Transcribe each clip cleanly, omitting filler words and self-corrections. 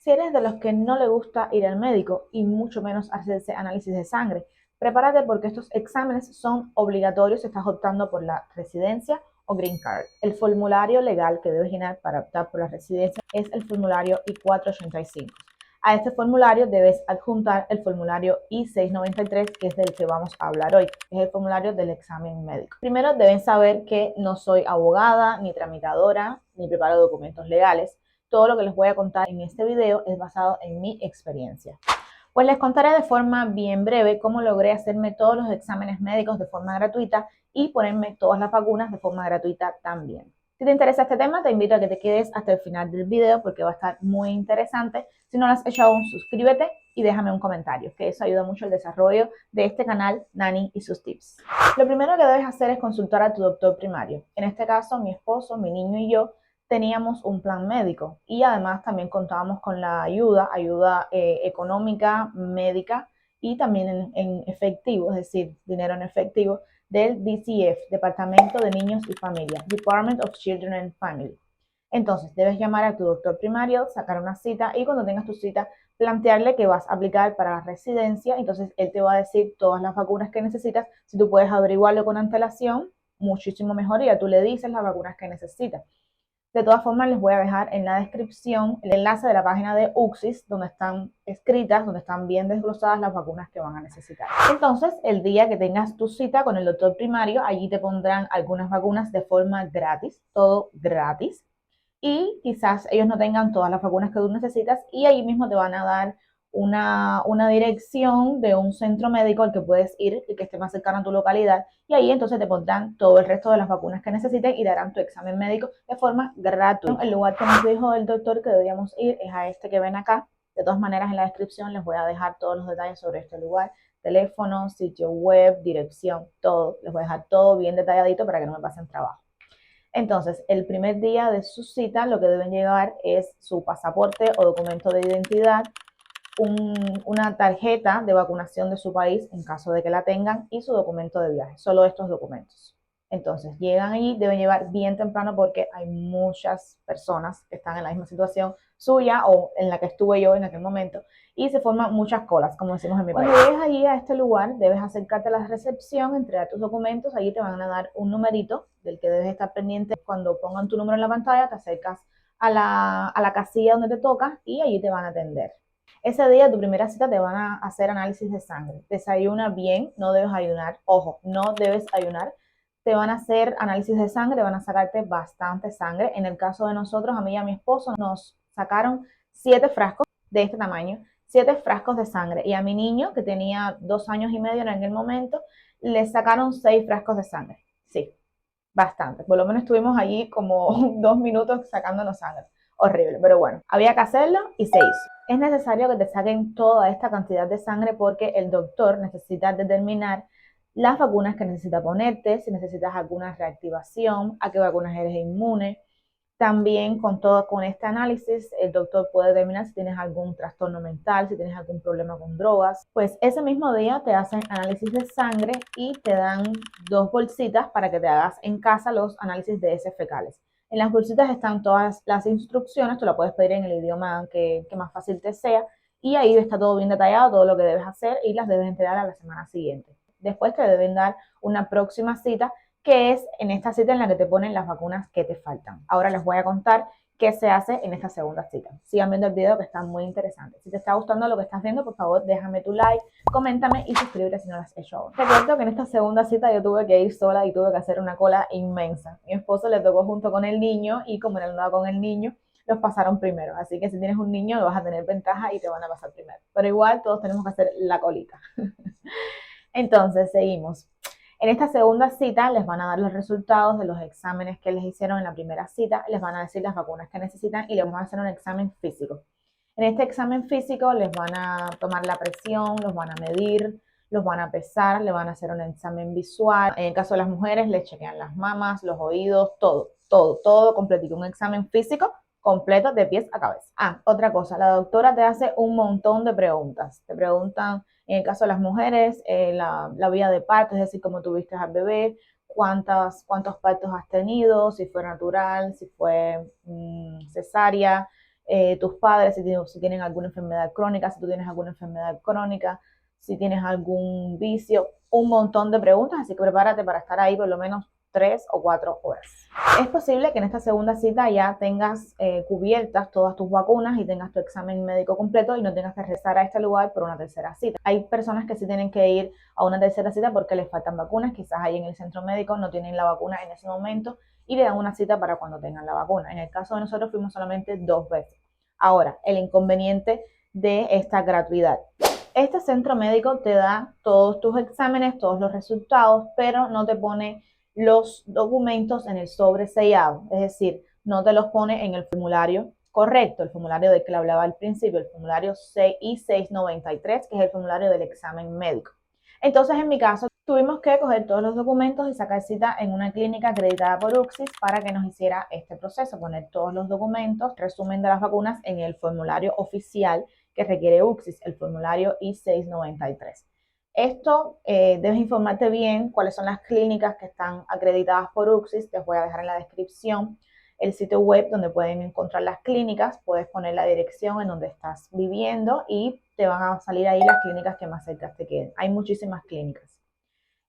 Si eres de los que no le gusta ir al médico y mucho menos hacerse análisis de sangre, prepárate porque estos exámenes son obligatorios si estás optando por la residencia o Green Card. El formulario legal que debes llenar para optar por la residencia es el formulario I-485. A este formulario debes adjuntar el formulario I-693, que es del que vamos a hablar hoy. Es el formulario del examen médico. Primero deben saber que no soy abogada, ni tramitadora, ni preparo documentos legales. Todo lo que les voy a contar en este video es basado en mi experiencia. Pues les contaré de forma bien breve cómo logré hacerme todos los exámenes médicos de forma gratuita y ponerme todas las vacunas de forma gratuita también. Si te interesa este tema, te invito a que te quedes hasta el final del video porque va a estar muy interesante. Si no lo has hecho aún, suscríbete y déjame un comentario, que eso ayuda mucho al desarrollo de este canal, Nani y sus tips. Lo primero que debes hacer es consultar a tu doctor primario. En este caso, mi esposo, mi niño y yo teníamos un plan médico y además también contábamos con la ayuda económica, médica y también en efectivo, es decir, dinero en efectivo del DCF, Departamento de Niños y Familia, Department of Children and Family. Entonces, debes llamar a tu doctor primario, sacar una cita y cuando tengas tu cita, plantearle que vas a aplicar para la residencia. Entonces, él te va a decir todas las vacunas que necesitas. Si tú puedes averiguarlo con antelación, muchísimo mejor y ya tú le dices las vacunas que necesitas. De todas formas, les voy a dejar en la descripción el enlace de la página de UXIS, donde están escritas, donde están bien desglosadas las vacunas que van a necesitar. Entonces, el día que tengas tu cita con el doctor primario, allí te pondrán algunas vacunas de forma gratis, todo gratis. Y quizás ellos no tengan todas las vacunas que tú necesitas y ahí mismo te van a dar una dirección de un centro médico al que puedes ir y que esté más cercano a tu localidad y ahí entonces te pondrán todo el resto de las vacunas que necesiten y darán tu examen médico de forma gratuita. El lugar que nos dijo el doctor que debíamos ir es a este que ven acá. De todas maneras, en la descripción les voy a dejar todos los detalles sobre este lugar, teléfono, sitio web, dirección, todo. Les voy a dejar todo bien detalladito para que no me pasen trabajo. Entonces, el primer día de su cita lo que deben llevar es su pasaporte o documento de identidad, una tarjeta de vacunación de su país en caso de que la tengan y su documento de viaje, solo estos documentos. Entonces, llegan allí, deben llevar bien temprano porque hay muchas personas que están en la misma situación suya o en la que estuve yo en aquel momento y se forman muchas colas, como decimos en mi país. Cuando llegues allí a este lugar, debes acercarte a la recepción, entregar tus documentos, allí te van a dar un numerito del que debes estar pendiente. Cuando pongan tu número en la pantalla, te acercas a la casilla donde te toca y allí te van a atender. Ese día, tu primera cita, te van a hacer análisis de sangre. Desayuna bien, no debes ayunar. Ojo, no debes ayunar. Te van a hacer análisis de sangre, van a sacarte bastante sangre. En el caso de nosotros, a mí y a mi esposo, nos sacaron 7 frascos de este tamaño, 7 frascos de sangre. Y a mi niño, que tenía 2 años y medio en aquel momento, le sacaron 6 frascos de sangre. Sí, bastante. Por lo menos estuvimos allí como 2 minutos sacándonos sangre. Horrible, pero bueno, había que hacerlo y se hizo. Es necesario que te saquen toda esta cantidad de sangre porque el doctor necesita determinar las vacunas que necesita ponerte, si necesitas alguna reactivación, a qué vacunas eres inmune. También con este análisis el doctor puede determinar si tienes algún trastorno mental, si tienes algún problema con drogas. Pues ese mismo día te hacen análisis de sangre y te dan 2 bolsitas para que te hagas en casa los análisis de heces fecales. En las bolsitas están todas las instrucciones, tú la puedes pedir en el idioma que más fácil te sea y ahí está todo bien detallado, todo lo que debes hacer y las debes entregar a la semana siguiente. Después te deben dar una próxima cita que es en esta cita en la que te ponen las vacunas que te faltan. Ahora les voy a contar qué se hace en esta segunda cita. Sigan viendo el video que está muy interesante. Si te está gustando lo que estás viendo, por favor déjame tu like, coméntame y suscríbete si no lo has hecho aún. Recuerdo que en esta segunda cita yo tuve que ir sola y tuve que hacer una cola inmensa. Mi esposo le tocó junto con el niño y como él andaba con el niño, los pasaron primero. Así que si tienes un niño, vas a tener ventaja y te van a pasar primero. Pero igual todos tenemos que hacer la colita. Entonces, seguimos. En esta segunda cita les van a dar los resultados de los exámenes que les hicieron en la primera cita, les van a decir las vacunas que necesitan y les van a hacer un examen físico. En este examen físico les van a tomar la presión, los van a medir, los van a pesar, le van a hacer un examen visual. En el caso de las mujeres les chequean las mamas, los oídos, todo completito. Un examen físico completo de pies a cabeza. Otra cosa, la doctora te hace un montón de preguntas. Te preguntan, en el caso de las mujeres, la vía de parto, es decir, cómo tuviste al bebé, cuántos partos has tenido, si fue natural, si fue cesárea, tus padres, si tienen alguna enfermedad crónica, si tú tienes alguna enfermedad crónica, si tienes algún vicio, un montón de preguntas, así que prepárate para estar ahí por lo menos 3 o 4 horas. Es posible que en esta segunda cita ya tengas cubiertas todas tus vacunas y tengas tu examen médico completo y no tengas que regresar a este lugar por una tercera cita. Hay personas que sí tienen que ir a una tercera cita porque les faltan vacunas, quizás ahí en el centro médico no tienen la vacuna en ese momento y le dan una cita para cuando tengan la vacuna. En el caso de nosotros fuimos solamente 2 veces. Ahora, el inconveniente de esta gratuidad. Este centro médico te da todos tus exámenes, todos los resultados, pero no te pone los documentos en el sobre sellado, es decir, no te los pone en el formulario correcto, el formulario del que le hablaba al principio, el formulario I-693, que es el formulario del examen médico. Entonces, en mi caso, tuvimos que coger todos los documentos y sacar cita en una clínica acreditada por UCSIS para que nos hiciera este proceso, poner todos los documentos, resumen de las vacunas en el formulario oficial que requiere UCSIS, el formulario I-693. Esto debes informarte bien cuáles son las clínicas que están acreditadas por UCSIS. Te voy a dejar en la descripción el sitio web donde pueden encontrar las clínicas. Puedes poner la dirección en donde estás viviendo y te van a salir ahí las clínicas que más cerca te queden. Hay muchísimas clínicas.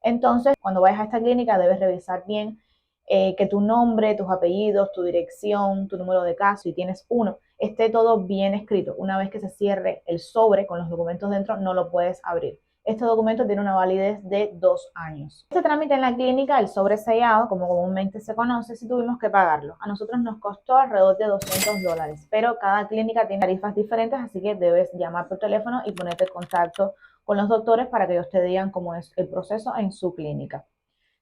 Entonces, cuando vayas a esta clínica debes revisar bien que tu nombre, tus apellidos, tu dirección, tu número de caso, si tienes uno, esté todo bien escrito. Una vez que se cierre el sobre con los documentos dentro, no lo puedes abrir. Este documento tiene una validez de 2 años. Este trámite en la clínica, el sobre sellado, como comúnmente se conoce, sí tuvimos que pagarlo. A nosotros nos costó alrededor de $200, pero cada clínica tiene tarifas diferentes, así que debes llamar por teléfono y ponerte en contacto con los doctores para que ellos te digan cómo es el proceso en su clínica.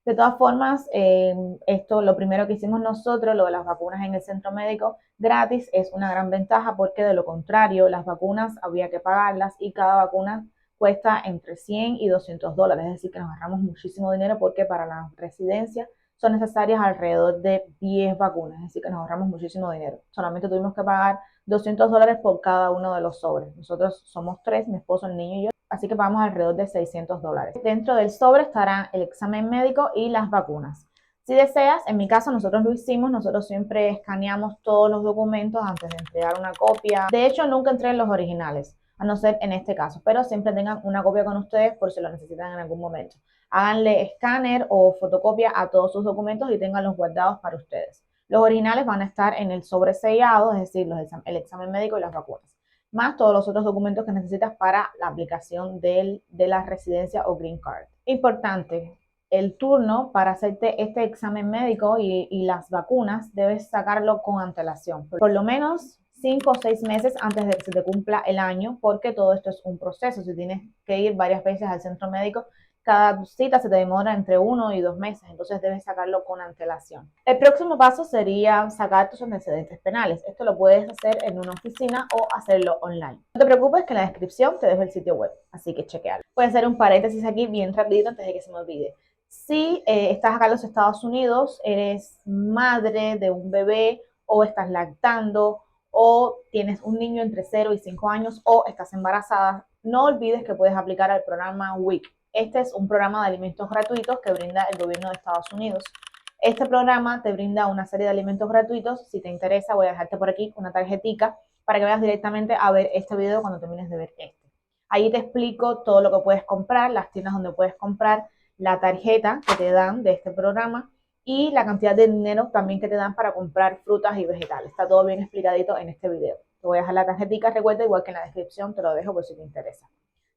De todas formas, esto lo primero que hicimos nosotros, lo de las vacunas en el centro médico gratis, es una gran ventaja porque de lo contrario, las vacunas había que pagarlas y cada vacuna cuesta entre 100 y $200, es decir, que nos ahorramos muchísimo dinero porque para la residencia son necesarias alrededor de 10 vacunas, es decir, que nos ahorramos muchísimo dinero. Solamente tuvimos que pagar $200 por cada uno de los sobres. Nosotros somos 3, mi esposo, el niño y yo, así que pagamos alrededor de $600. Dentro del sobre estará el examen médico y las vacunas. Si deseas, en mi caso nosotros lo hicimos, nosotros siempre escaneamos todos los documentos antes de entregar una copia. De hecho, nunca entreguen los originales, a no ser en este caso, pero siempre tengan una copia con ustedes por si lo necesitan en algún momento. Háganle escáner o fotocopia a todos sus documentos y tenganlos guardados para ustedes. Los originales van a estar en el sobre sellado, es decir, el examen médico y las vacunas, más todos los otros documentos que necesitas para la aplicación de la residencia o Green Card. Importante, el turno para hacerte este examen médico y las vacunas debes sacarlo con antelación, por lo menos 5 o 6 meses antes de que se te cumpla el año, porque todo esto es un proceso. Si tienes que ir varias veces al centro médico, cada cita se te demora entre 1 y 2 meses, entonces debes sacarlo con antelación. El próximo paso sería sacar tus antecedentes penales. Esto lo puedes hacer en una oficina o hacerlo online. No te preocupes que en la descripción te dejo el sitio web, así que chequealo. Voy a hacer un paréntesis aquí bien rapidito antes de que se me olvide. Si estás acá en los Estados Unidos, eres madre de un bebé o estás lactando o tienes un niño entre 0 y 5 años o estás embarazada, no olvides que puedes aplicar al programa WIC. Este es un programa de alimentos gratuitos que brinda el gobierno de Estados Unidos. Este programa te brinda una serie de alimentos gratuitos. Si te interesa, voy a dejarte por aquí una tarjetita para que veas directamente a ver este video cuando termines de ver este. Ahí te explico todo lo que puedes comprar, las tiendas donde puedes comprar, la tarjeta que te dan de este programa y la cantidad de dinero también que te dan para comprar frutas y vegetales. Está todo bien explicadito en este video. Te voy a dejar la tarjetita, recuerda, igual que en la descripción, te lo dejo por si te interesa.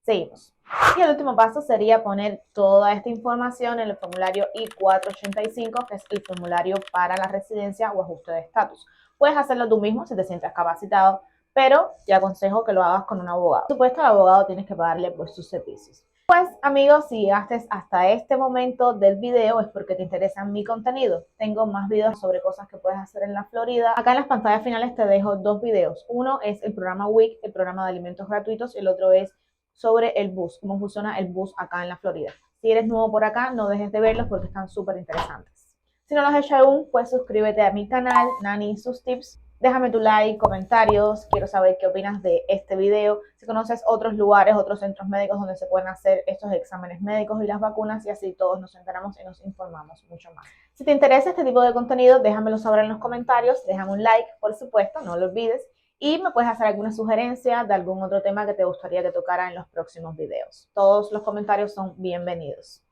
Seguimos. Y el último paso sería poner toda esta información en el formulario I-485, que es el formulario para la residencia o ajuste de estatus. Puedes hacerlo tú mismo si te sientes capacitado, pero te aconsejo que lo hagas con un abogado. Por supuesto, al abogado tienes que pagarle por sus servicios. Pues amigos, si llegaste hasta este momento del video es porque te interesa mi contenido. Tengo más videos sobre cosas que puedes hacer en la Florida. Acá en las pantallas finales te dejo 2 videos. Uno es el programa WIC, el programa de alimentos gratuitos, y el otro es sobre el bus, cómo funciona el bus acá en la Florida. Si eres nuevo por acá, no dejes de verlos porque están súper interesantes. Si no lo has hecho aún, pues suscríbete a mi canal, Nani y sus tips. Déjame tu like, comentarios, quiero saber qué opinas de este video. Si conoces otros lugares, otros centros médicos donde se pueden hacer estos exámenes médicos y las vacunas, y así todos nos enteramos y nos informamos mucho más. Si te interesa este tipo de contenido, déjamelo saber en los comentarios, déjame un like, por supuesto, no lo olvides. y me puedes hacer alguna sugerencia de algún otro tema que te gustaría que tocara en los próximos videos. Todos los comentarios son bienvenidos.